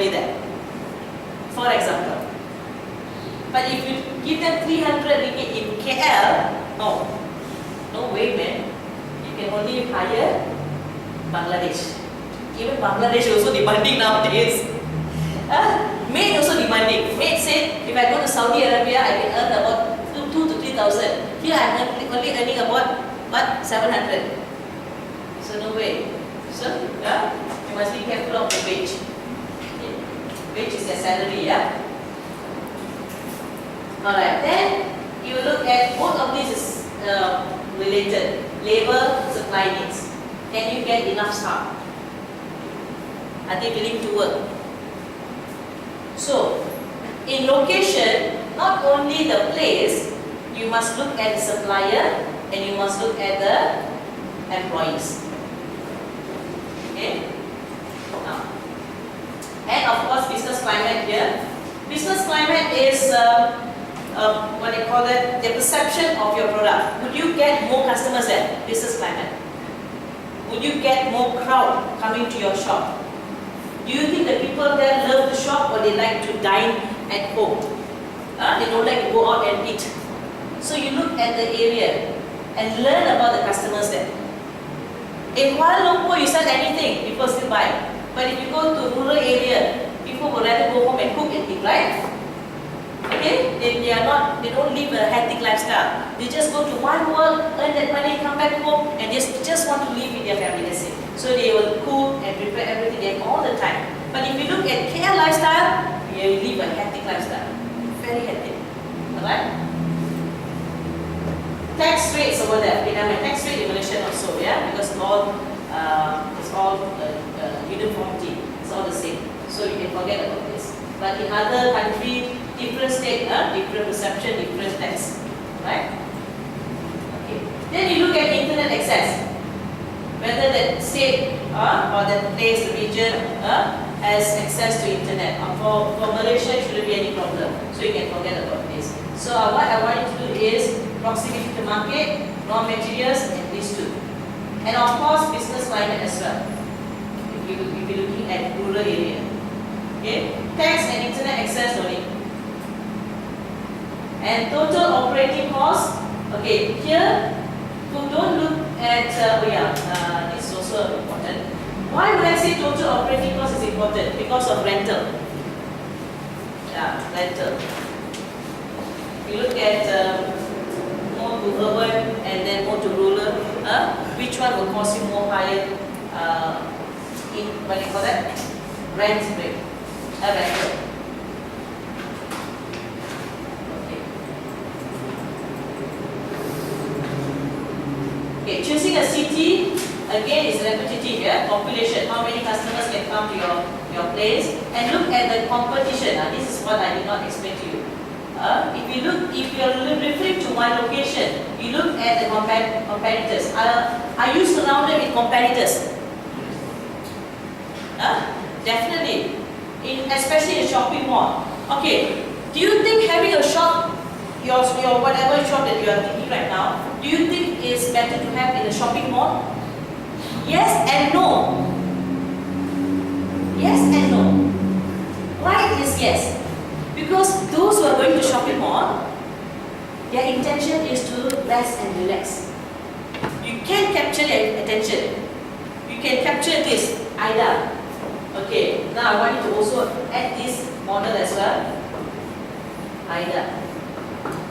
probably that. For example. But if you give them 300 ringgit in KL, no way, man. You can only hire Bangladesh. Even Bangladesh also demanding nowadays. Maid also demanding. Maid said, if I go to Saudi Arabia, I can earn about 2 to 3,000. Here I am only earning about what 700. So no way. So you must be careful of the wage. Okay. Wage is their salary, yeah. Alright. Then you look at both of these is related. Labor, supply needs. Can you get enough staff? Are they willing to work? So, in location, not only the place, you must look at the supplier and you must look at the employees. Okay? Now, and of course, business climate here. Business climate is what they call it, the perception of your product. Would you get more customers there? Business climate. Would you get more crowd coming to your shop? Do you think the people there love the shop or they like to dine at home? They don't like to go out and eat. So you look at the area and learn about the customers there. In Kuala Lumpur, you sell anything, people still buy. But if you go to rural area, people would rather go home and cook and eat, right? Okay? They don't live a hectic lifestyle. They just go to one work, earn that money, come back home, and just want to live with their family, that's it. So they will cook and prepare everything all the time. But if you look at care lifestyle, you live a hectic lifestyle. Very hectic. Alright? Tax rates over there. Okay, now my tax rate in Malaysia also, yeah? Because it's all uniformity. It's all the same. So you can forget about this. But in other countries, different state, different perception, different tax. Right? Okay. Then you look at internet access. Whether that state or that place, the region has access to internet. For Malaysia, it shouldn't be any problem. So you can forget about this. So what I want you to do is proximity to market, raw materials, and these two. And of course, business climate as well. If you're looking at rural area. Okay? Tax and internet access only. And total operating cost. Okay, here, don't look at, this is also important. Why would I say total operating cost is important? Because of rental. Yeah, rental. You look at more to urban and then more to rural. Which one will cost you more higher? What do you call that? Rent rate. Rental. Okay, choosing a city, again, is repetitive, yeah? Population, how many customers can come to your place, and look at the competition. This is what I did not explain to you. If you're referring to one location, you look at the competitors. Are you surrounded with competitors? Definitely, especially in a shopping mall. Okay, do you think having a shop, your whatever shop that you are thinking right now, do you think it's better to have in a shopping mall? Yes and no. Yes and no. Why is yes? Because those who are going to shopping mall, their intention is to rest and relax. You can capture their attention. You can capture this, Ida. Okay, now I want you to also add this model as well. Ida.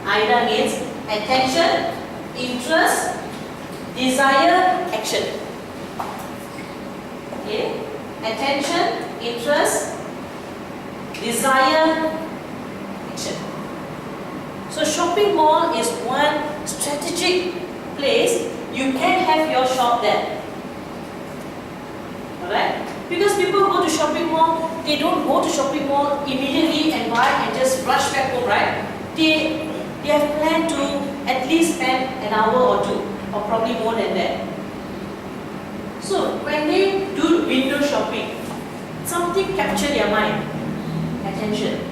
Ida means attention, interest, desire, action. Okay? Attention, interest, desire, action. So shopping mall is one strategic place. You can have your shop there. Alright? Because people go to shopping mall, they don't go to shopping mall immediately and buy and just rush back home, right? They have planned to at least spend an hour or two, or probably more than that. So when they do window shopping, something captures their mind, attention.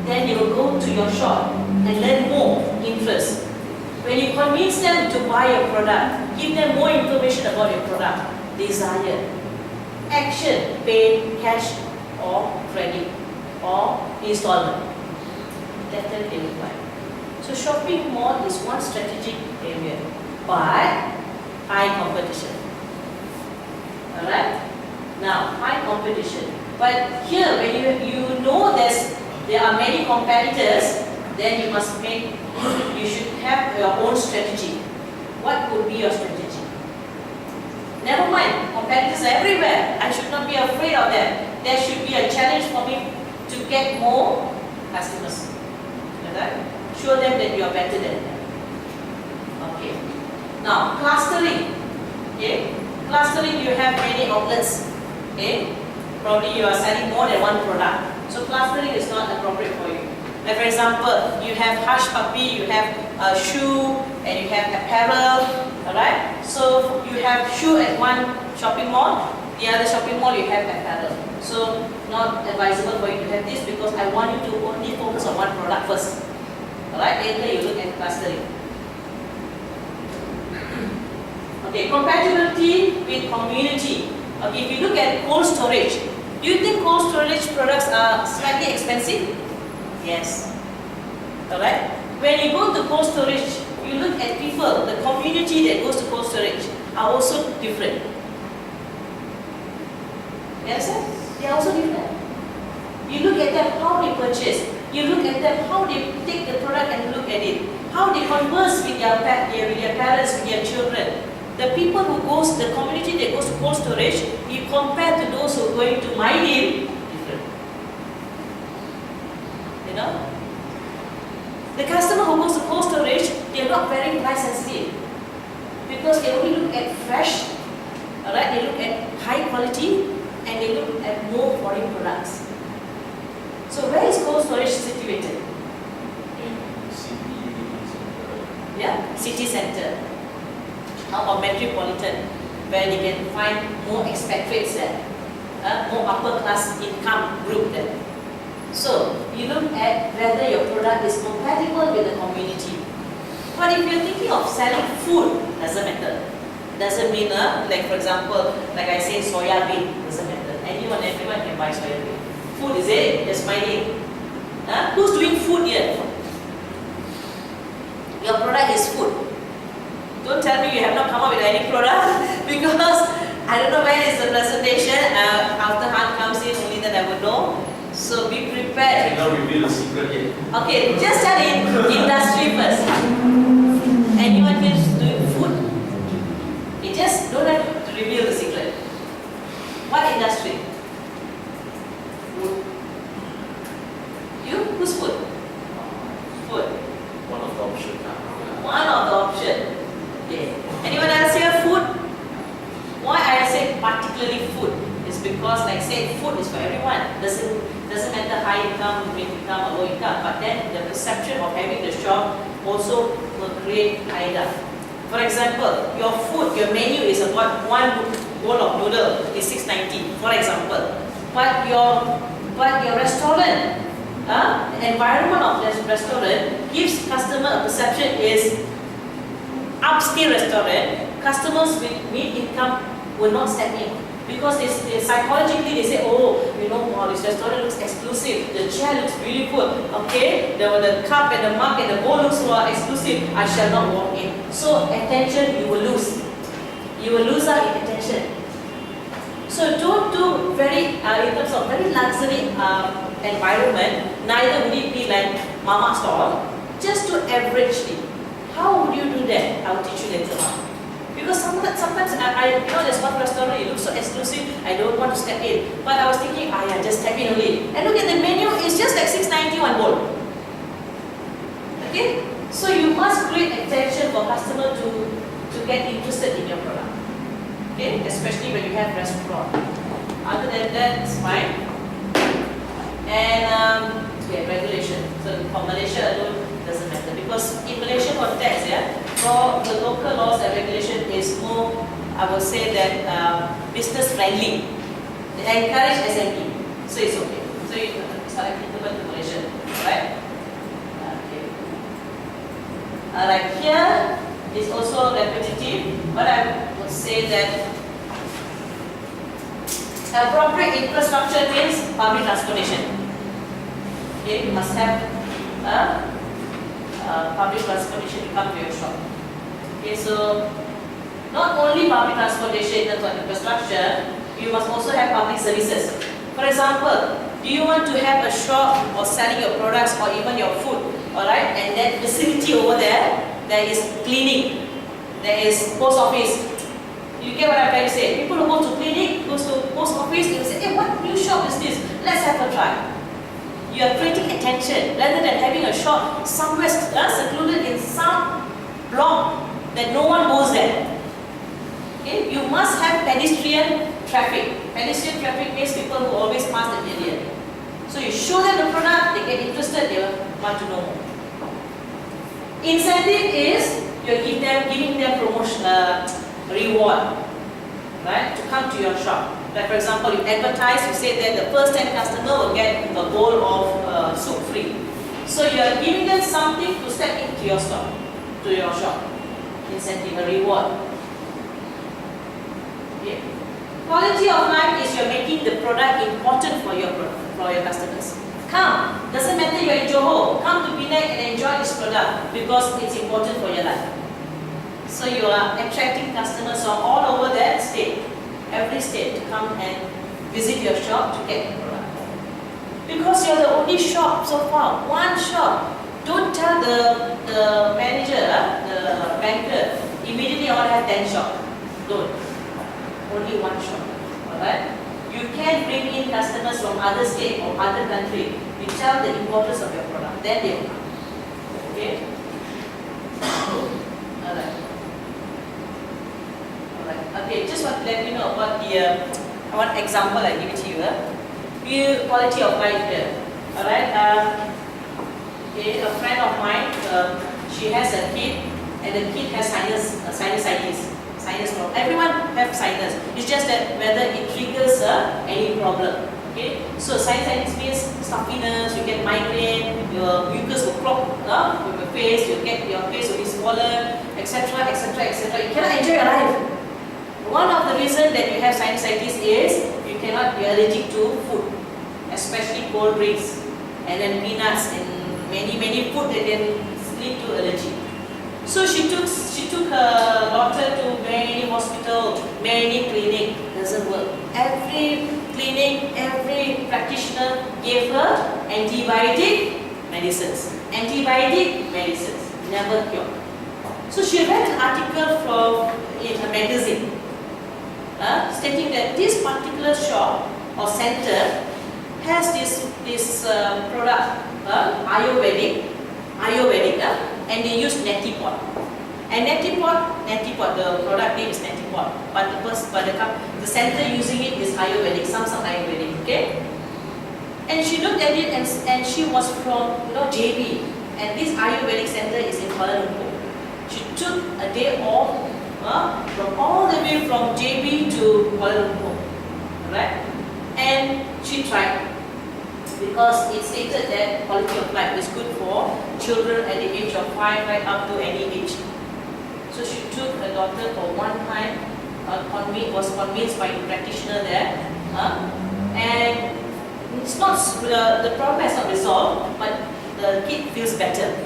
Then they will go to your shop and learn more interest. When you convince them to buy your product, give them more information about your product, desire, action, pay, cash, or credit or installment. That they will buy. So shopping mall is one strategic area, but high competition. Alright? Now, high competition. But here, when you know there are many competitors, then you should have your own strategy. What would be your strategy? Never mind, competitors are everywhere. I should not be afraid of them. There should be a challenge for me to get more customers. Alright? Show them that you are better than them. Okay. Now, clustering. Okay. Clustering, you have many outlets. Okay. Probably you are selling more than one product. So clustering is not appropriate for you. Like for example, you have hush puppy, you have a shoe, and you have apparel. Alright? So you have shoe at one shopping mall, the other shopping mall you have apparel. So not advisable for you to have this because I want you to only focus on one product first. Alright? Later you look at clustering. Okay, compatibility with community. Okay, if you look at cold storage, do you think cold storage products are slightly expensive? Yes. Alright? When you go to cold storage, you look at people, the community that goes to cold storage are also different. You understand? They are also different. You look at them, how they purchase. You look at them, how they take the product and look at it. How they converse with their parents, with their children. The people who goes, the community that goes to cold storage, you compare to those who are going to mining, different. You know? The customer who goes to cold storage, they are not very price sensitive. Because they only look at fresh, alright, they look at high quality, and they look at more foreign products. So where is cold storage situated? Yeah, city center. Or metropolitan, where they can find more expatriates there, more upper class income group there. So you look at whether your product is compatible with the community. But if you're thinking of selling food, doesn't matter. Doesn't mean, like for example, like I say, soya bean, doesn't matter. Everyone can buy soya bean. Food is it? Just mining. Who's doing food here? Your product is food. Don't tell me you have not come up with any product because I don't know when is the presentation. After Han comes in, only then I will know. So be prepared. I cannot reveal the secret yet. Okay, just tell in industry first. Anyone here is doing food? You just don't have to reveal the secret. What industry? Food. You? Who's food? Food. One of the options. One of the options. Okay. Anyone else here? Food? Why I say particularly food is because, like I said, food is for everyone. Doesn't matter high income, mid income, or low income. But then the perception of having the shop also will create idea. For example, your food, your menu is about one bowl of noodle is $6.90. For example, but your restaurant, the environment of this restaurant gives customer a perception is upscale restaurant. Customers with mid income will not step in because they psychologically they say, oh, you know, wow, this restaurant looks exclusive. The chair looks beautiful. Okay, the cup and the mug and the bowl looks exclusive. I shall not walk in. So attention, you will lose. You will lose out in attention. So don't do in terms of very luxury environment. Neither would it be like mama store. Just do averagely. How would you do that? I will teach you later on. Because sometimes I there's one restaurant, it looks so exclusive, I don't want to step in. But I was thinking, yeah, just step in only. And look at the menu, it's just like $6.90 one bowl. Okay? So you must create attention for customer to get interested in your product. Okay? Especially when you have restaurant. Other than that, it's fine. And regulation. So for Malaysia alone, doesn't matter because in Malaysia context, for the local laws and regulation is more, I would say that business friendly. They encourage SME, so it's okay. So it's applicable to Malaysia, right? Okay. Like here is also repetitive, but I would say that Appropriate infrastructure means public transportation. Okay, you must have public transportation to come to your shop. Okay, so not only public transportation in terms of infrastructure, you must also have public services. For example, do you want to have a shop or selling your products or even your food, alright, and that facility over there, there is cleaning, there is post office. You get what I'm trying to say? People who go to clinic, goes to post office, they will say, hey, what new shop is this? Let's have a try. You are creating attention rather than having a shop somewhere secluded in some block that no one goes there. Okay? You must have pedestrian traffic. Pedestrian traffic means people who always pass the area. So you show them the product, they get interested, they want to know more. Incentive is you're giving them promotion, reward, right, to come to your shop. Like for example, you advertise, you say that the first 10 customer will get a bowl of soup free. So you are giving them something to step into your store, to your shop. Incentive, a reward. Okay. Quality of life is you're making the product important for your customers. Come, doesn't matter you're in Johor, come to Penang and enjoy this product because it's important for your life. So you are attracting customers from all over that state, every state, to come and visit your shop to get the product. Because you're the only shop so far, one shop. Don't tell the manager, the banker, immediately I want to have 10 shops. Don't. Only one shop. Alright? You can bring in customers from other state or other country. You tell the importance of your product. Then they will come. Okay? Alright. Okay, just want to let you know about the one example I give it to you. Quality of life here. Alright. Okay, a friend of mine, she has a kid, and the kid has sinusitis. Sinus problem. Everyone have sinus. It's just that whether it triggers any problem. Okay. So sinusitis means stuffiness. You get migraine. Your mucus will clog from your face. Your face will be swollen, etc., etc., etc. You cannot enjoy your life. One of the reasons that you have sinusitis is you're allergic to food, especially cold drinks, and then peanuts and many food that can lead to allergy. So she took her daughter to many hospital, many clinic. Doesn't work. Every clinic, every practitioner gave her antibiotic medicines. Antibiotic medicines never cure. So she read an article in a magazine. Stating that this particular shop or center has this product, Ayurvedic, and they use neti pot. And neti pot, the product name is neti pot, but the center using it is Ayurvedic, some Ayurvedic, okay? And she looked at it and she was from JB, and this Ayurvedic center is in Kuala Lumpur. She took a day off from all the way from JB to Kuala Lumpur, right? And she tried because it stated that quality of life is good for children at the age of 5 right up to any age. So she took her daughter for one time, was convinced by the practitioner there, and it's not the problem has not resolved, but the kid feels better.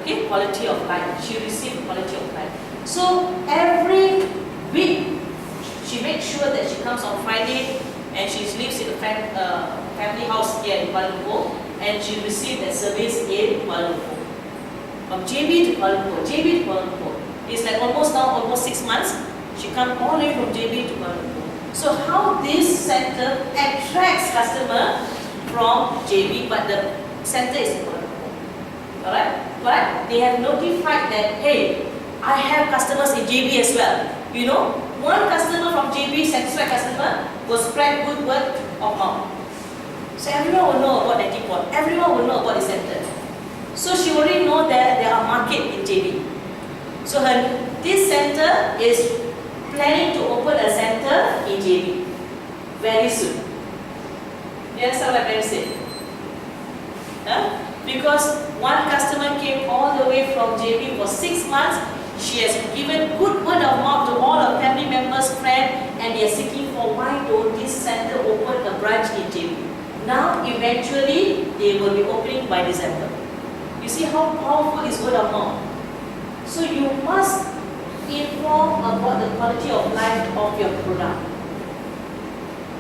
Okay, quality of life. She received quality of life. So every week, she makes sure that she comes on Friday, and she lives in a family house here in Kuala Lumpur, and she received that service in Kuala Lumpur. From JB to Kuala Lumpur. It's like almost 6 months. She comes all the way from JB to Kuala Lumpur. So how this center attracts customer from JB, but the center is in Kuala Lumpur. Alright? But they have notified that, hey, I have customers in JB as well. You know, one customer from JB, satisfied customer, will spread good word of mouth. So everyone will know about that depot. Everyone will know about the center. So she already know that there are market in JB. So this center is planning to open a center in JB very soon. You understand what I'm trying to say? Because one customer came all the way from JB for 6 months. She has given good word of mouth to all her family members, friends, and they are seeking for why don't this center open a branch in JB? Now eventually they will be opening by December. You see how powerful is word of mouth. So you must inform about the quality of life of your product.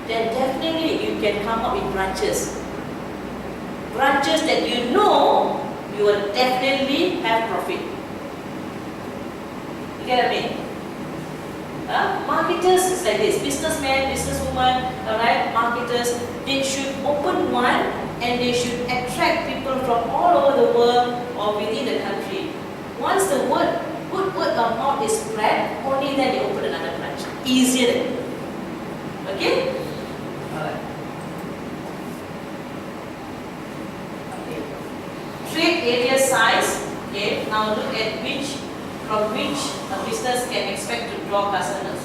Then definitely you can come up with branches. Branches that you know you will definitely have profit. You get what I mean? Marketers is like this, businessmen, businesswomen, alright, marketers, they should open one and they should attract people from all over the world or within the country. Once the good word of mouth is spread, only then they open another branch. Easier than that. Okay? Alright. Okay. Trade area size. Okay, now look at from which a business can expect to draw customers.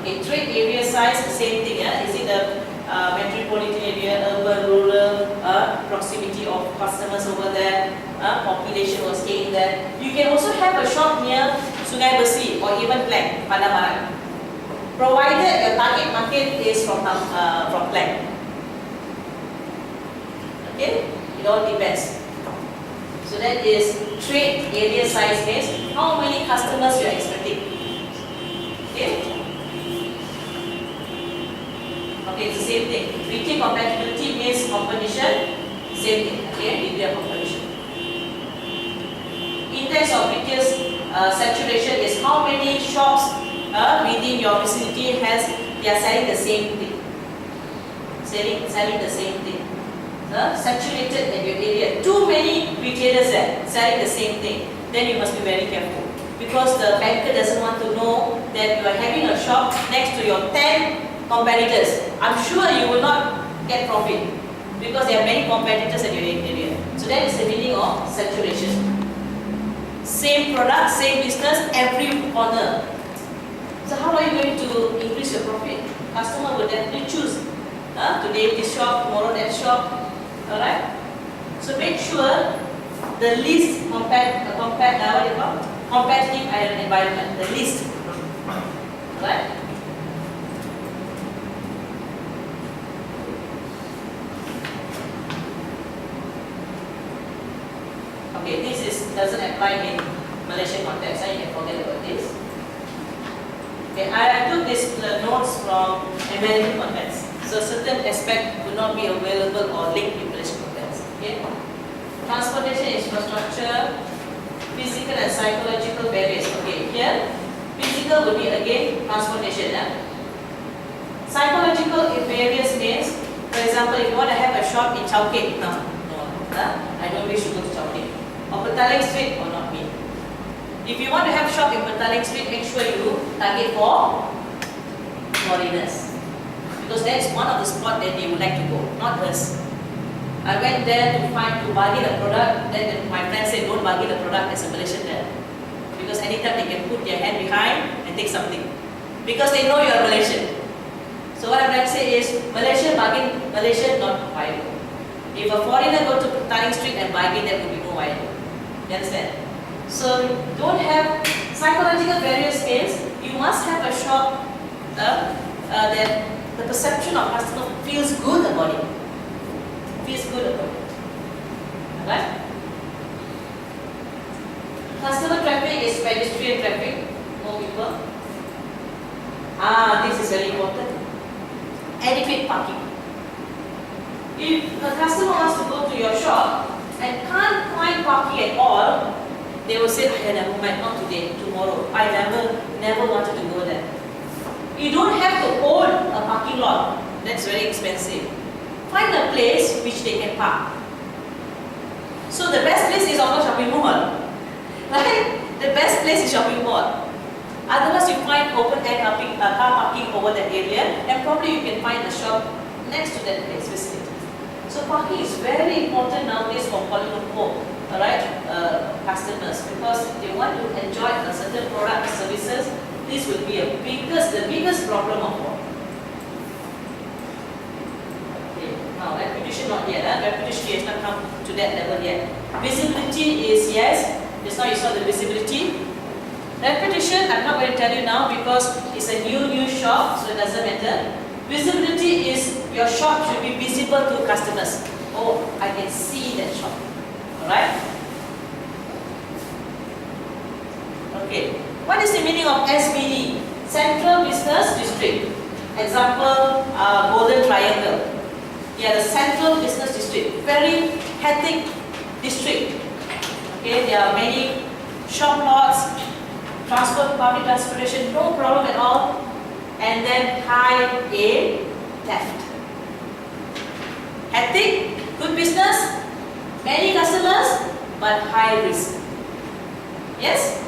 Okay, trade area size, the same thing. Is it the metropolitan area, urban, rural, proximity of customers over there, population was staying there. You can also have a shop near Sungai Besi or even Klang, Padang, provided your target market is from Klang. Okay, it all depends. So that is trade area size means how many customers you are expecting. Okay? Okay, it's the same thing. Retail compatibility means competition, same thing. Okay, degree of competition. Index of retail saturation is how many shops within your vicinity they are selling the same thing. Selling the same thing. Saturated in your area. Too many retailers there selling the same thing. Then you must be very careful. Because the banker doesn't want to know that you are having a shop next to your 10 competitors. I'm sure you will not get profit. Because there are many competitors in your area. So that is the meaning of saturation. Same product, same business, every corner. So how are you going to increase your profit? Customer will definitely choose. Today this shop, tomorrow that shop. Alright? So make sure the least competitive environment, the least. Alright? Okay, this doesn't apply in Malaysian context, so you can forget about this. Okay, I took these notes from American context. So certain aspect will not be available or linked in Malaysian context. Okay? Transportation infrastructure, physical and psychological barriers. Okay, here physical will be again transportation. Psychological barriers means, for example, if you want to have a shop in Chowkit, no, I don't wish to go to Chowkit. Or Petaling Street, or not me. If you want to have shop in Petaling Street, make sure you target for foreigners. Because that is one of the spots that they would like to go, not us. I went there to bargain a product, then my friend said don't bargain the product, there's a Malaysian there. Because anytime they can put their hand behind and take something. Because they know you are Malaysian. So what I'm trying to say is, Malaysian bargain, Malaysian not viable. If a foreigner go to Petaling Street and bargain, that would be more viable. You understand? So don't have psychological barriers means you must have a shop that the perception of customer feels good about it. Feels good about it. Alright? Customer traffic is pedestrian traffic. More people. This is very important. Adequate parking. If a customer wants to go to your shop and can't find parking at all, they will say, never mind, not today, tomorrow. I never wanted to go there. You don't have to own a parking lot. That's very expensive. Find a place which they can park. So the best place is of course shopping mall. Right? The best place is shopping mall. Otherwise you find open air car parking over that area, and probably you can find a shop next to that place, vicinity. So parking is very important nowadays for Kuala Lumpur, customers, because they want to enjoy a certain product or services. This will be the biggest problem of all. Okay, now reputation not yet. Reputation has not come to that level yet. Visibility is yes. Just now you saw the visibility. Reputation, I'm not going to tell you now because it's a new shop, so it doesn't matter. Visibility is your shop should be visible to customers. Oh, I can see that shop. Alright? Okay. What is the meaning of SBD? Central Business District. Example, Golden Triangle. Yeah, the Central Business District. Very hectic district. Okay, there are many shop lots, public transportation, no problem at all. And then high in theft. Hectic, good business, many customers, but high risk. Yes?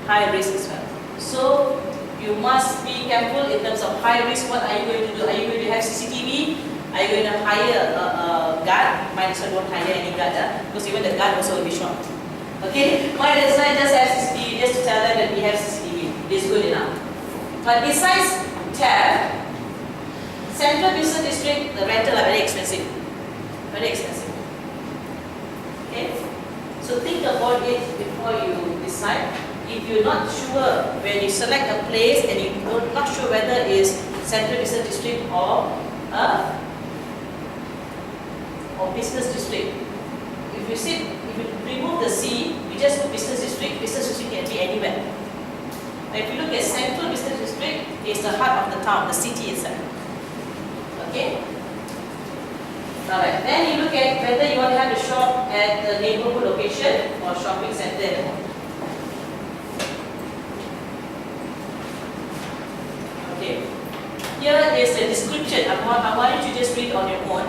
High risk as well. So you must be careful in terms of high risk. What are you going to do? Are you going to have CCTV? Are you going to hire a guard? Might as well don't hire any guard, because even the guard also will be shot. Okay? Might as well just have CCTV, just to tell them that we have CCTV. It's good enough. But besides theft, Central Business District, the rental are very expensive. Very expensive. Okay? So think about it before you decide. If you're not sure when you select a place and you're not sure whether it's Central Business District or Business District. If you remove the C, you just put Business District. Business District can be anywhere. If you look at Central Business District, it's the heart of the town, the city itself. Okay? Alright, then you look at whether you want to have a shop at the neighborhood location or shopping center. Okay. Here is the description. I want you to just read on your own.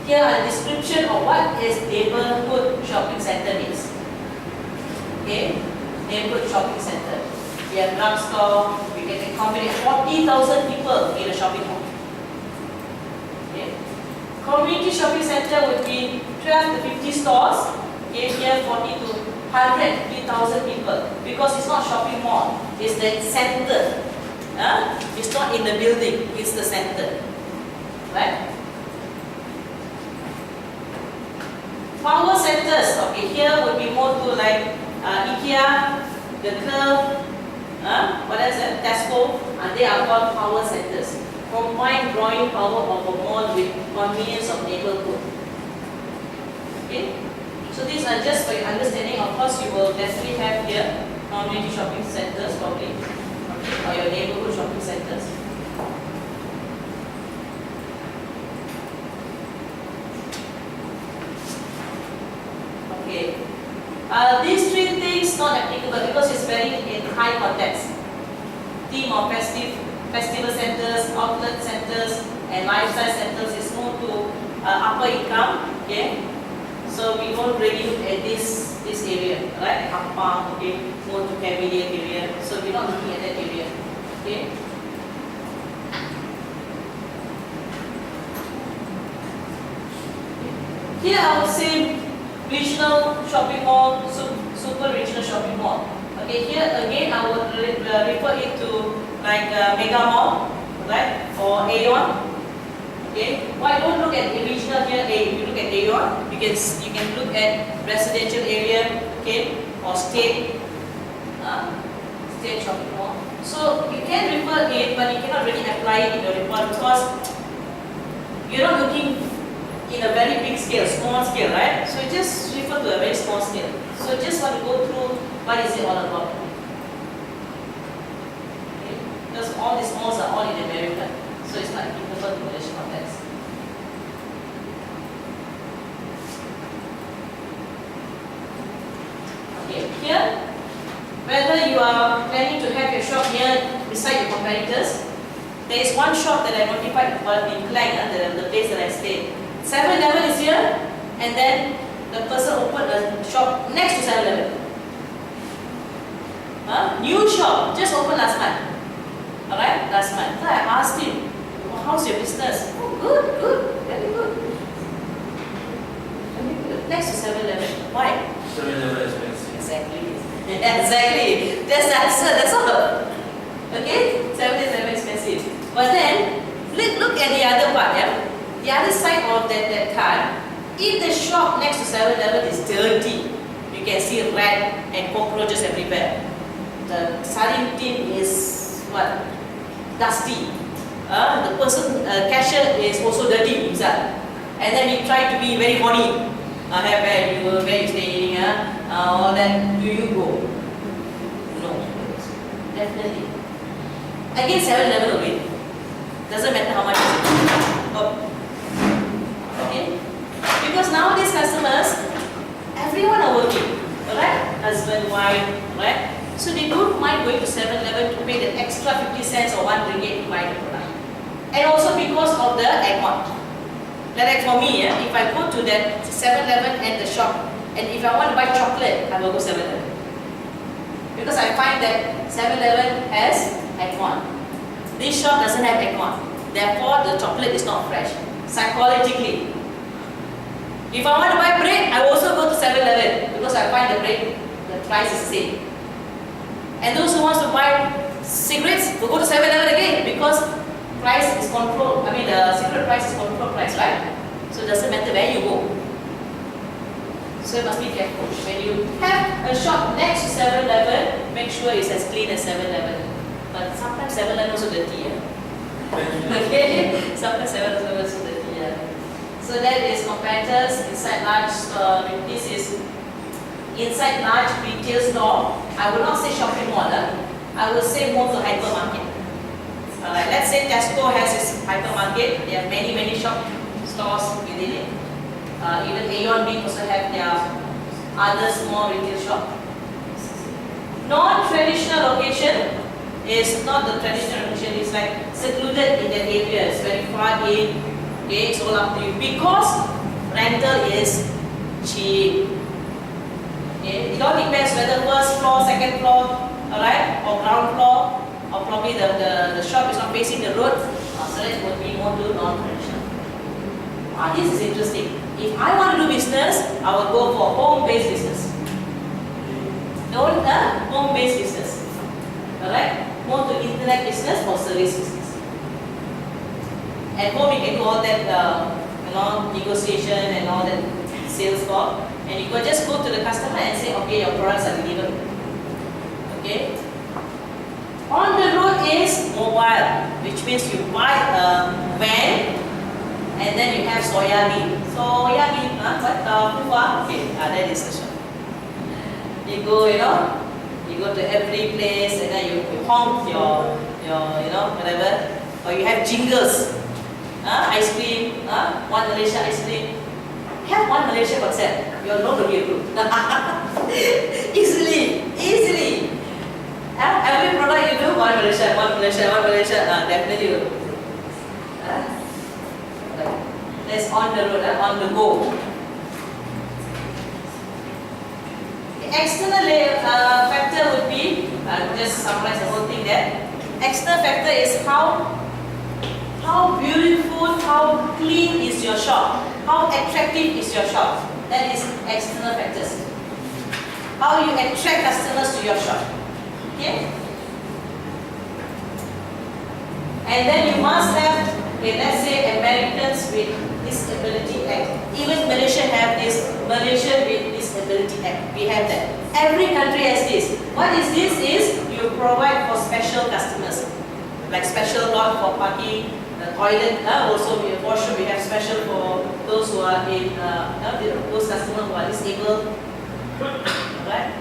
Here are the description of what is neighborhood shopping center means. Okay? Neighborhood shopping center. We have drugstore, we can accommodate 40,000 people in a shopping mall. Okay. Community shopping center would be 12 to 50 stores. Okay, here 40 to 150,000 people. Because it's not shopping mall, it's the center. It's not in the building, it's the center. Right? Power centers. Okay, here would be more to like IKEA, the Curve, what else? Tesco, and they are called power centers. Combined drawing power of a mall with convenience of neighborhood. Okay? So these are just for your understanding. Of course, you will definitely have here community shopping centers probably. Okay? Or your neighborhood shopping centers. Okay. These three things not applicable because it's very in high context. Theme of festival centers, outlet centers, and lifestyle centers is more to upper income. Okay, so we don't really look at this area, right? Upper, okay, more to Cavalier area. So we're not looking at that area. Okay. Here I would say regional shopping mall, super regional shopping mall. Okay, here again I would refer it to like Mega Mall, right, or Aeon. Okay, why don't look at the regional here? If you look at Aeon, you can look at residential area, okay, or state shopping mall. So you can refer it, but you cannot really apply it in your report because you're not looking in a very big scale, small scale, right? So you just refer to a very small scale. So you just want to go through what is it all about. Okay? Because all these malls are all in America, so it's not applicable to Malaysian context. Okay, here, whether you are planning to have your shop beside your competitors, there is one shop that I notified in Klang, the place that I stayed. 7-Eleven is here, and then the person opened a shop next to 7-Eleven. New shop, just opened last month. Alright, last month. So I asked him, oh, how's your business? Oh, good, very good. Very good. Next to 7-Eleven. Why? 7-Eleven expensive. Exactly. Exactly. That's the answer, that's all. Okay? 7-Eleven expensive. But then, look at the other part, yeah? The other side of that card, if the shop next to 7-Eleven is dirty, you can see rat and cockroaches everywhere. The sardine tin is what? Dusty. the person cashier is also dirty himself, and then he try to be very horny. Where you staying? All that. Do you go? No, definitely. Again, 7-Eleven will win. Doesn't matter how much is it. Oh. Okay? Because nowadays customers, everyone are working, alright? Husband, wife, right? So they don't mind going to 7-Eleven to pay the extra 50 cents or 1 ringgit to buy the product. And also because of the aircon. Like for me, if I go to that 7-Eleven and the shop, and if I want to buy chocolate, I will go 7-Eleven. Because I find that 7-Eleven has aircon. This shop doesn't have aircon. Therefore, the chocolate is not fresh. Psychologically. If I want to buy bread, I also go to 7-Eleven because I find the bread, the price is the same. And those who want to buy cigarettes will go to 7-Eleven again because price is controlled. The cigarette price is controlled price, right? So it doesn't matter where you go. So you must be careful. When you have a shop next to 7-Eleven, make sure it's as clean as 7-Eleven. But sometimes 7-Eleven also dirty. Okay? Sometimes 7-Eleven also dirty. So that is competitors inside large store. This is inside large retail store. I will not say shopping mall. I will say more to hypermarket. Let's say Tesco has its hypermarket. They have many shop stores within it. Even Aeon Big also have their other small retail shop. Non-traditional location is not the traditional location. It's like secluded in that area. It's very far in. Okay, it's all up to you because rental is cheap. Okay, it all depends whether first floor, second floor, alright, or ground floor. Or probably the shop is not facing the road, so that would be more to non-traditional. This is interesting. If I want to do business, I will go for home-based business. Don't home-based business. Alright? More to internet business or service business. At home you can do all that negotiation and all that sales talk, and you could just go to the customer and say, okay, your products are delivered. Okay? On the road is mobile, which means you buy a van and then you have soya bean. Soya bean, what? Okay, that is the shop. You go, you go to every place and then you honk your whatever, or you have jingles. Ice cream, one Malaysia ice cream. Have one Malaysia concept. You're nobody approved. Easily. Every product you do, one Malaysia, definitely will. That's on the road, on the go. The external factor would be, just summarize the whole thing there. External factor is how beautiful, how clean is your shop, how attractive is your shop. That is external factors. How you attract customers to your shop. Okay? And then you must have, let's say Americans with Disability Act. Even Malaysia have this, Malaysia with Disability Act. We have that. Every country has this. What is this? Is you provide for special customers. Like special lot for parking, the toilet, also for sure we have special for those who are in, those customers who are disabled. Right?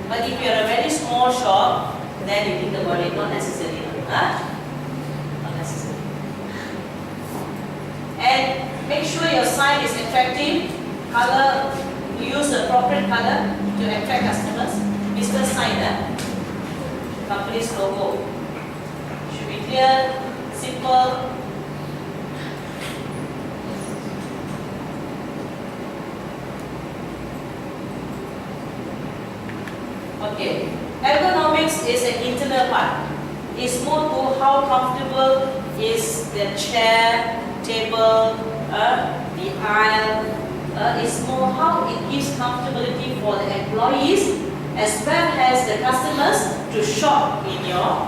But if you are a very small shop, then you think about it, not necessary. Not necessary. And make sure your sign is attractive. Color, use the appropriate color to attract customers. Business sign, company's logo. Should be clear, simple. Okay, ergonomics is an internal part. It's more to how comfortable is the chair, table, the aisle. It's more how it gives comfortability for the employees as well as the customers to shop in your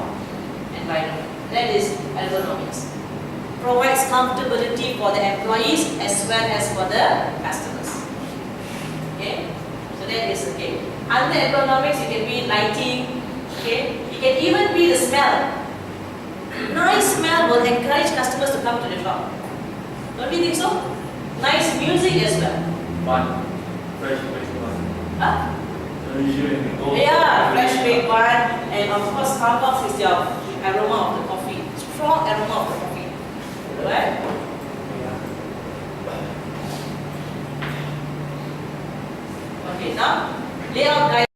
environment. That is ergonomics. Provides comfortability for the employees as well as for the customers. Okay, so that is okay. Under ergonomics, it can be lighting, okay? It can even be the smell. Nice smell will encourage customers to come to the shop. Don't you think so? Nice music as well. Bun. Fresh baked bun. Huh? Usually when we go. Yeah, fresh baked bun, and of course Starbucks is their aroma of the coffee. Strong aroma of the coffee. Right? Okay, now layout guide.